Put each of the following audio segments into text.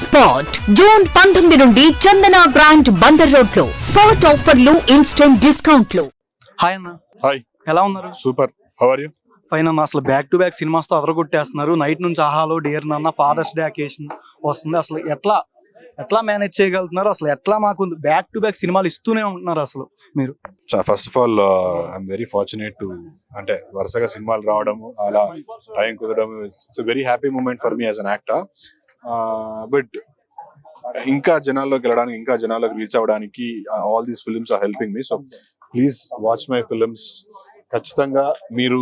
Spot June 19 నుండి Chandana brand Bandar road లో spot ఆఫర్లు, ఇన్స్టెంట్ డిస్కౌంట్లు. హాయ్ అన్న. హాయ్. ఎలా ఉన్నారు? Super. How are you? Fine అన్న. అసలు బ్యాక్ టు బ్యాక్ సినిమాస్ తో అదరగొట్టేస్తున్నారు. నైట్ నుంచి ఆహాలో, డియర్ నాన్న, ఫాదర్స్ డే అకేషన్ వస్తుంది. అసలు ఎట్లా మేనేజ్ చేయగలుగుతున్నారు? అసలు ఎట్లా మాకు బ్యాక్ టు బ్యాక్ సినిమాలు ఇస్తూనే ఉంటున్నారు అసలు మీరు? First of all I'm very fortunate to, అంటే వరుసగా సినిమాలు రావడము, అలా టైం కుదరడం, it's very happy moment for me as an actor. But ఇంకా జనాల్లోకి వెళ్ళడానికి, ఇంకా జనాల్లోకి రీచ్ అవ్వడానికి all these films are helping me. So please watch my films. ఖచ్చితంగా మీరు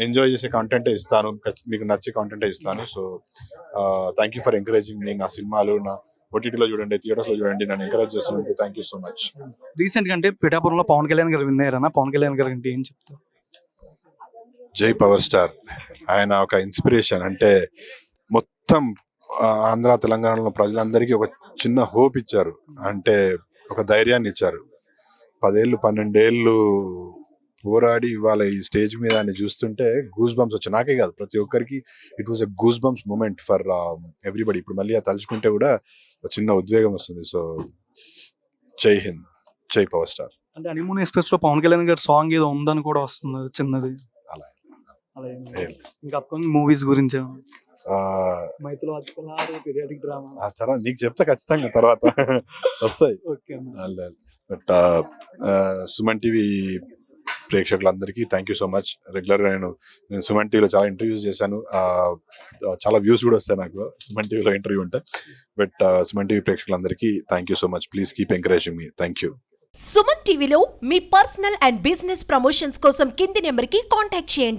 ఎంజాయ్ చేసే కంటెంటే ఇస్తాను, మీకు నచ్చే కంటెంటే ఇస్తాను. So thank you for encouraging me. నా సినిమాలు నా ఓటీటీలో చూడండి, థియేటర్స్ లో చూడండి, నన్ను ఎంకరేజ్ చేస్తున్నందుకు thank you so much. Recent గా అంటే పిఠాపురంలో పవన్ కళ్యాణ్ గారు విన్నారన్న. పవన్ కళ్యాణ్ గారు అంటే ఏం చెప్తారు? జై పవర్ స్టార్. ఆయన ఒక ఇన్స్పిరేషన్. అంటే మొత్తం ఆంధ్ర తెలంగాణలో ప్రజలందరికీ ఒక చిన్న హోప్ ఇచ్చారు, అంటే ఒక ధైర్యాన్ని ఇచ్చారు. 10 ఏళ్ళు 12 ఏళ్ళు పోరాడి ఇవాళ ఈ స్టేజ్ మీద ఆయన చూస్తుంటే గూస్ బంప్స్ వచ్చాయి. నాకే కాదు, ప్రతి ఒక్కరికి it was a goose bumps moment for everybody. ఇప్పుడు మళ్ళీ అది తలుచుకుంటే కూడా ఒక చిన్న ఉద్వేగం వస్తుంది. సో జై హింద్, జై పవర్ స్టార్. అంటే హనీమూన్ ఎక్స్ప్రెస్ లో పవన్ కళ్యాణ్ గారి సాంగ్ ఏదో ఉందని కూడా వస్తుంది చిన్నది. అలా ఇంకా అప్కమింగ్ మూవీస్ గురించి తర్వాత నీకు చెప్తా ఖచ్చితంగా, తర్వాత వస్తాయి. బట్ సుమన్ టీవీ ప్రేక్షకులందరికీ thank you so much. Regular గా నేను సుమన్ టీవీలో చాలా ఇంటర్వ్యూస్ చేశాను, చాలా వ్యూస్ కూడా వస్తాయి నాకు సుమన్ టీవీలో ఇంటర్వ్యూ ఉంటే. బట్ సుమన్ టీవీ ప్రేక్షకులందరికీ thank you so much. Please keep encouraging me. Thank you. Suman టీవీలో మీ పర్సనల్ అండ్ బిజినెస్ ప్రమోషన్స్ కోసం కింది నెంబర్కి కాంటాక్ట్ చేయండి.